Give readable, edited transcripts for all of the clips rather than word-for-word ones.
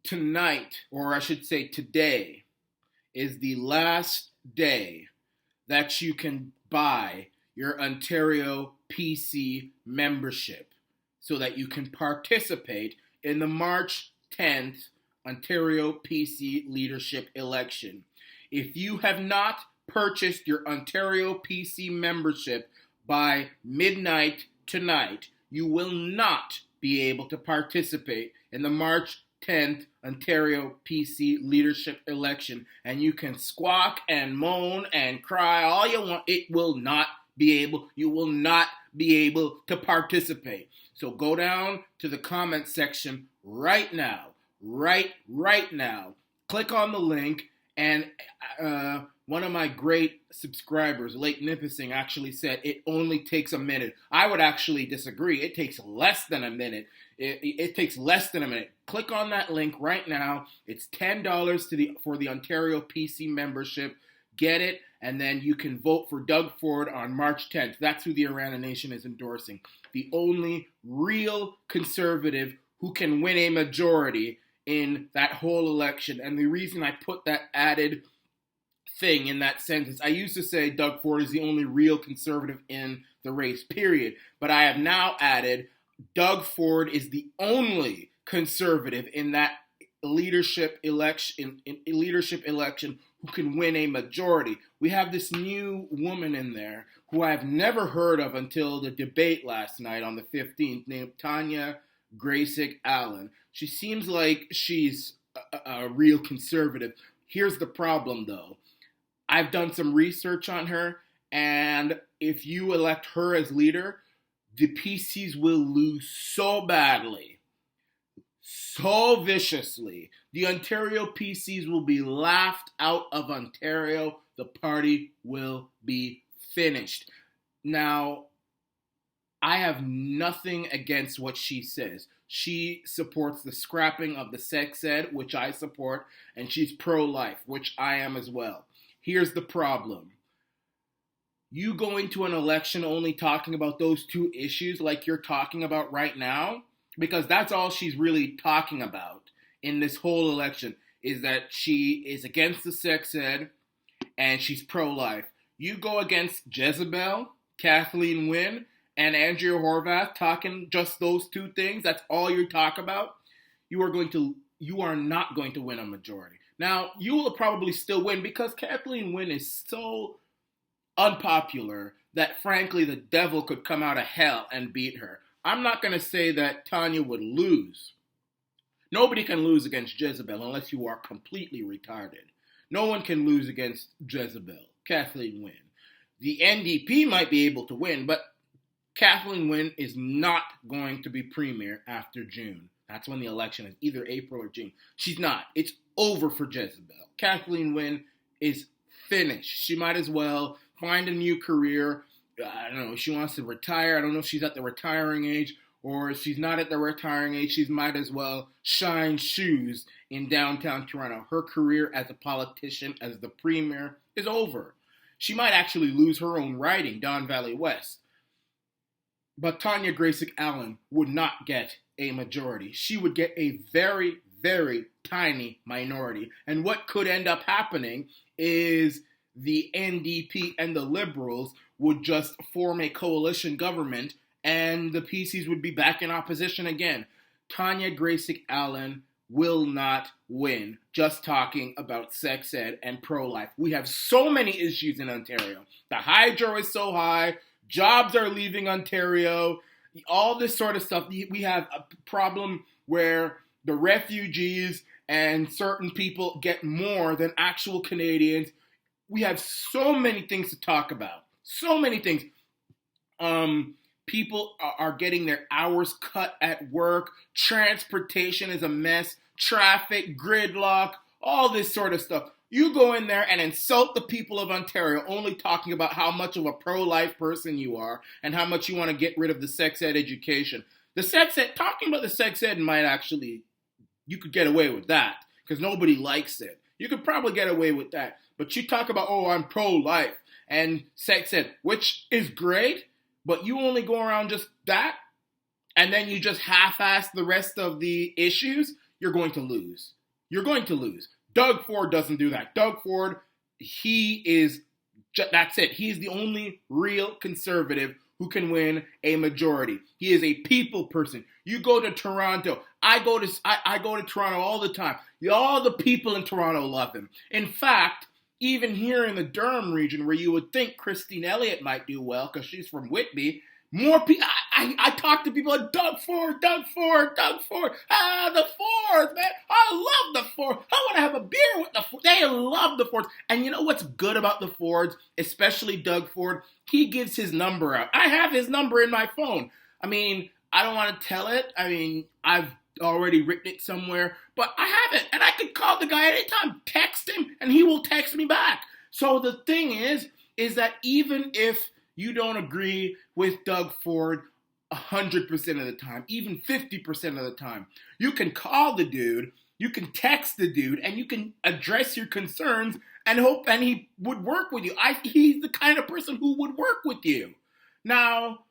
tonight, or I should say today, is the last day that you can buy your Ontario PC membership so that you can participate in the March 10th Ontario PC leadership election. If you have not purchased your Ontario PC membership by midnight tonight, you will not be able to participate in the March 10th Ontario PC leadership election. And you can squawk and moan and cry all you want. You will not be able to participate. So go down to the comment section right now. Right now. Click on the link, and one of my great subscribers, Lake Nipissing, actually said it only takes a minute. I would actually disagree. It takes less than a minute. It takes less than a minute. Click on that link right now. It's $10 for the Ontario PC membership. Get it, and then you can vote for Doug Ford on March 10th. That's who the Arana Nation is endorsing. The only real conservative who can win a majority in that whole election. And the reason I put that added thing in that sentence, I used to say Doug Ford is the only real conservative in the race, period. But I have now added Doug Ford is the only conservative in that leadership election who can win a majority. We have this new woman in there who I've never heard of until the debate last night on the 15th, named Tanya Granic-Allen. She seems like she's a real conservative. Here's the problem, though. I've done some research on her, and if you elect her as leader, the PCs will lose so badly, so viciously. The Ontario PCs will be laughed out of Ontario. The party will be finished. Now, I have nothing against what she says. She supports the scrapping of the sex ed, which I support, and she's pro-life, which I am as well. Here's the problem. You go into an election only talking about those two issues like you're talking about right now, because that's all she's really talking about in this whole election, is that she is against the sex ed and she's pro-life. You go against Jezebel, Kathleen Wynne, and Andrea Horvath talking just those two things, that's all you talk about, you are not going to win a majority. Now, you will probably still win because Kathleen Wynne is so unpopular that, frankly, the devil could come out of hell and beat her. I'm not going to say that Tanya would lose. Nobody can lose against Jezebel unless you are completely retarded. No one can lose against Jezebel, Kathleen Wynne. The NDP might be able to win, but Kathleen Wynne is not going to be premier after June. That's when the election is, either April or June. She's not. It's over for Jezebel. Kathleen Wynne is finished. She might as well find a new career. I don't know, she wants to retire. I don't know if she's at the retiring age, or if she's not at the retiring age, she might as well shine shoes in downtown Toronto. Her career as a politician, as the premier, is over. She might actually lose her own riding, Don Valley West. But Tanya Granic-Allen would not get a majority. She would get a very, very tiny minority. And what could end up happening is the NDP and the Liberals would just form a coalition government and the PCs would be back in opposition again. Tanya Granic-Allen will not win just talking about sex ed and pro-life. We have so many issues in Ontario. The hydro is so high. Jobs are leaving Ontario. All this sort of stuff. We have a problem where the refugees and certain people get more than actual Canadians. We have so many things to talk about. So many things. People are getting their hours cut at work. Transportation is a mess. Traffic, gridlock, all this sort of stuff. You go in there and insult the people of Ontario, only talking about how much of a pro-life person you are and how much you want to get rid of the sex ed education. Talking about the sex ed might actually, you could get away with that because nobody likes it. You could probably get away with that. But you talk about, I'm pro-life and sex ed, which is great, but you only go around just that, and then you just half-ass the rest of the issues, you're going to lose. You're going to lose. Doug Ford doesn't do that. Doug Ford, that's it. He's the only real conservative who can win a majority. He is a people person. You go to Toronto. I go to Toronto all the time. All the people in Toronto love him. In fact, even here in the Durham region, where you would think Christine Elliott might do well because she's from Whitby, more people. I talk to people like Doug Ford, Doug Ford, Doug Ford. The Fords, man. I love the Fords. I want to have a beer with the Fords. They love the Fords. And you know what's good about the Fords, especially Doug Ford? He gives his number out. I have his number in my phone. I mean, I don't want to tell it. I mean, I've already written it somewhere, but I have it. And I could call the guy anytime, text him, and he will text me back. So the thing is that even if you don't agree with Doug Ford 100% of the time, even 50% of the time, you can call the dude, you can text the dude, and you can address your concerns and hope and he would work with you. He's the kind of person who would work with you. Now,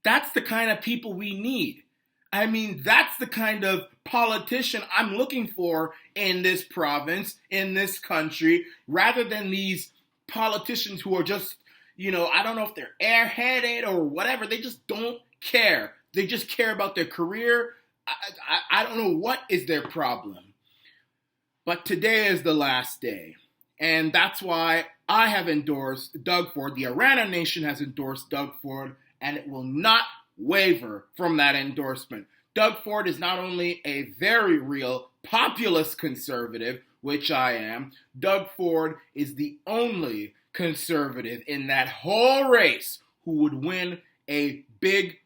that's the kind of people we need. I mean, that's the kind of politician I'm looking for in this province, in this country, rather than these politicians who are just, I don't know if they're airheaded or whatever. They just don't care. They just care about their career. I don't know what is their problem. But today is the last day. And that's why I have endorsed Doug Ford. The Arana Nation has endorsed Doug Ford, and it will not waver from that endorsement. Doug Ford is not only a very real populist conservative, which I am. Doug Ford is the only conservative in that whole race who would win a big,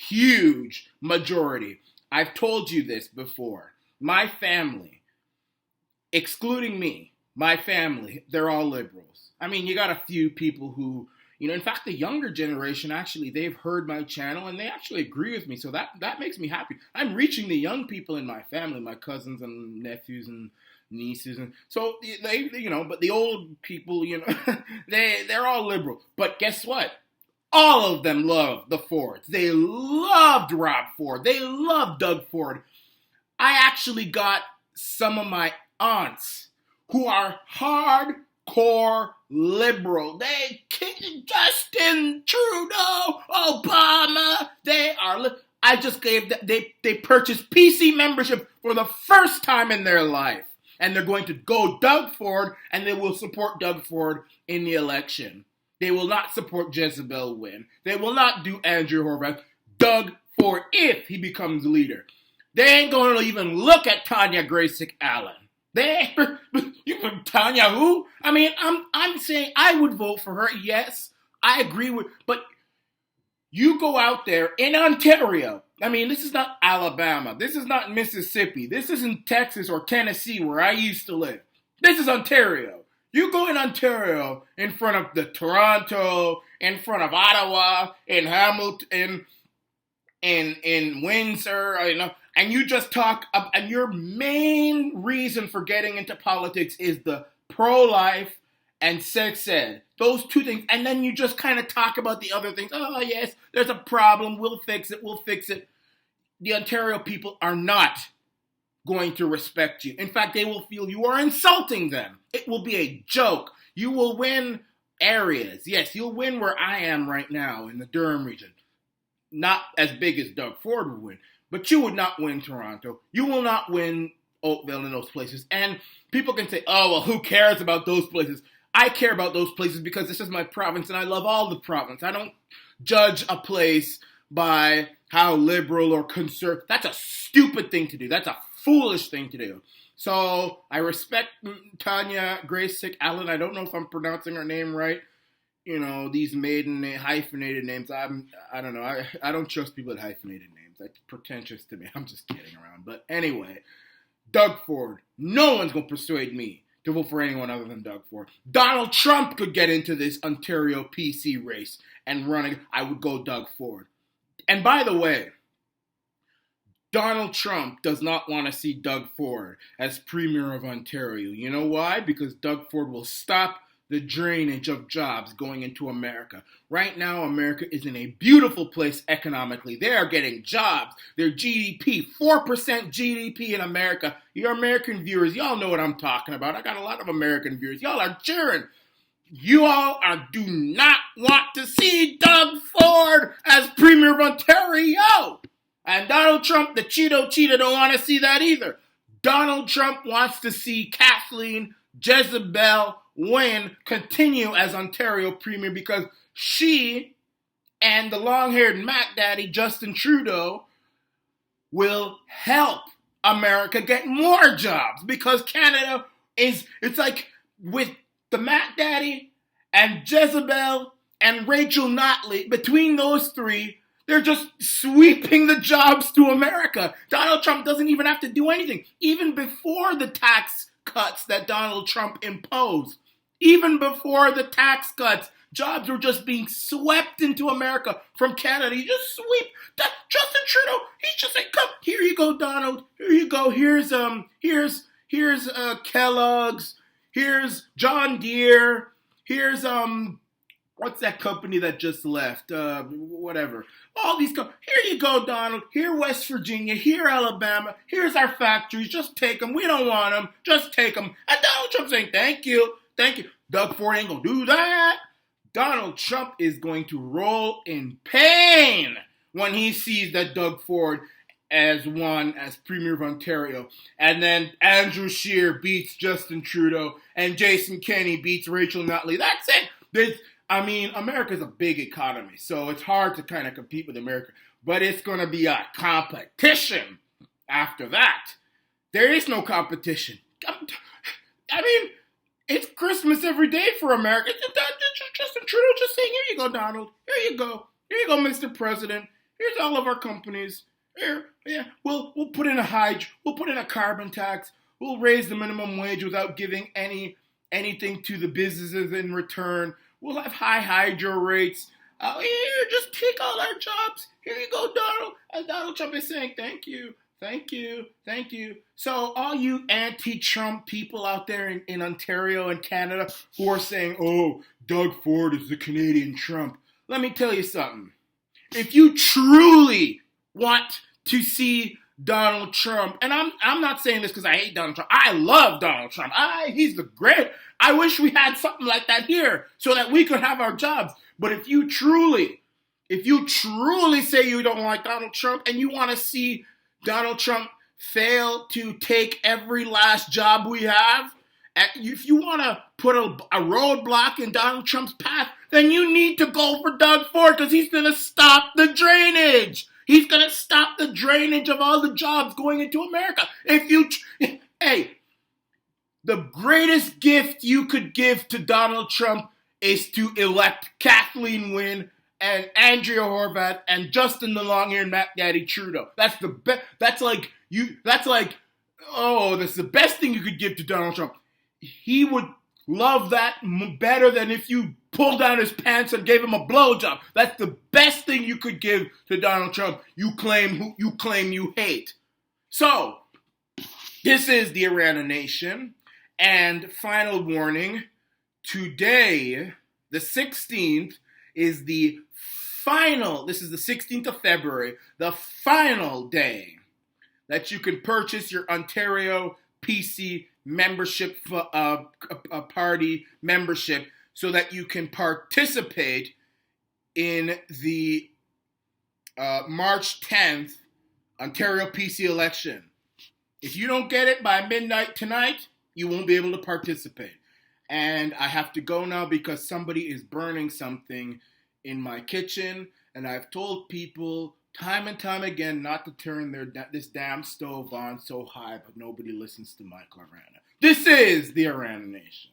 huge majority. I've told you this before. My family, excluding me, my family, they're all liberals. I mean, you got a few people who, in fact, the younger generation, actually, they've heard my channel and they actually agree with me. So that makes me happy. I'm reaching the young people in my family, my cousins and nephews and nieces. And so they but the old people, they're all liberal. But guess what? All of them love the Fords. They loved Rob Ford. They loved Doug Ford. I actually got some of my aunts who are hardcore liberal. They kicked Justin Trudeau, Obama. I just gave them, they purchased PC membership for the first time in their life. And they're going to go Doug Ford, and they will support Doug Ford in the election. They will not support Jezebel Wynne. They will not do Andrew Horvath. Doug Ford, if he becomes leader. They ain't going to even look at Tanya Granic-Allen. Tanya who? I mean, I'm saying I would vote for her. Yes, I agree with, but you go out there in Ontario. I mean, this is not Alabama. This is not Mississippi. This isn't Texas or Tennessee where I used to live. This is Ontario. You go in Ontario in front of the Toronto, in front of Ottawa, in Hamilton, in Windsor, and you just talk, and your main reason for getting into politics is the pro-life and sex ed. Those two things. And then you just kind of talk about the other things. Oh, yes, there's a problem. We'll fix it. The Ontario people are not going to respect you. In fact, they will feel you are insulting them. It will be a joke. You will win areas. Yes, you'll win where I am right now in the Durham region. Not as big as Doug Ford would win. But you would not win Toronto. You will not win Oakville and those places. And people can say, oh, well, who cares about those places? I care about those places because this is my province and I love all the province. I don't judge a place by how liberal or conservative. That's a stupid thing to do. That's a foolish thing to do. So I respect Tanya Granic-Allen. I don't know if I'm pronouncing her name right. These hyphenated names. I don't know. I don't trust people with hyphenated names. That's pretentious to me. I'm just kidding around. But anyway, Doug Ford. No one's going to persuade me to vote for anyone other than Doug Ford. Donald Trump could get into this Ontario PC race and run. I would go Doug Ford. And by the way, Donald Trump does not want to see Doug Ford as Premier of Ontario. You know why? Because Doug Ford will stop the drainage of jobs going into America. Right now, America is in a beautiful place economically. They are getting jobs. Their GDP, 4% GDP in America. Your American viewers, y'all know what I'm talking about. I got a lot of American viewers. Y'all are cheering. You all do not want to see Doug Ford as Premier of Ontario. And Donald Trump, the Cheeto cheetah, don't want to see that either. Donald Trump wants to see Kathleen Jezebel Wynne continue as Ontario Premier because she and the long-haired Mac Daddy, Justin Trudeau, will help America get more jobs because Canada it's like with the Mac Daddy and Jezebel and Rachel Notley, between those three, they're just sweeping the jobs to America. Donald Trump doesn't even have to do anything. Even before the tax cuts that Donald Trump imposed, even before the tax cuts, jobs were just being swept into America from Canada. You just sweep Justin Trudeau. He's just like, come, here you go, Donald. Here you go. Here's Kellogg's. Here's John Deere. Here's what's that company that just left? Whatever. All these here you go, Donald. Here, West Virginia. Here, Alabama. Here's our factories. Just take them. We don't want them. Just take them. And Donald Trump saying, thank you. Thank you. Doug Ford ain't going to do that. Donald Trump is going to roll in pain when he sees that Doug Ford as Premier of Ontario. And then Andrew Scheer beats Justin Trudeau. And Jason Kenney beats Rachel Notley. That's it. America's a big economy, so it's hard to kind of compete with America. But it's going to be a competition after that. There is no competition. It's Christmas every day for America. Justin Trudeau just saying, here you go, Donald. Here you go. Here you go, Mr. President. Here's all of our companies. Here, yeah, we'll put in we'll put in a carbon tax. We'll raise the minimum wage without giving anything to the businesses in return. We'll have high hydro rates. Here, just take all our jobs. Here you go, Donald. And Donald Trump is saying, thank you, thank you, thank you. So all you anti-Trump people out there in Ontario and Canada who are saying, oh, Doug Ford is the Canadian Trump. Let me tell you something. If you truly want to see Donald Trump, and I'm not saying this because I hate Donald Trump. I love Donald Trump. He's the great. I wish we had something like that here so that we could have our jobs. But if you truly say you don't like Donald Trump and you want to see Donald Trump fail to take every last job we have, if you want to put a roadblock in Donald Trump's path, then you need to go for Doug Ford because he's going to stop the drainage. He's going to stop the drainage of all the jobs going into America. The greatest gift you could give to Donald Trump is to elect Kathleen Wynne and Andrea Horvath and Justin the long-haired Mac Daddy Trudeau. That's the best. That's the best thing you could give to Donald Trump. He would love that better than if you pulled down his pants and gave him a blowjob. That's the best thing you could give to Donald Trump. You claim you hate. So, this is the Arana Nation. And final warning, today, the 16th, is the final, this is the 16th of February, the final day that you can purchase your Ontario PC membership, party membership, so that you can participate in the March 10th Ontario PC election. If you don't get it by midnight tonight, you won't be able to participate. And I have to go now because somebody is burning something in my kitchen, and I've told people time and time again not to turn this damn stove on so high, but nobody listens to Michael Arana. This is the Arana Nation.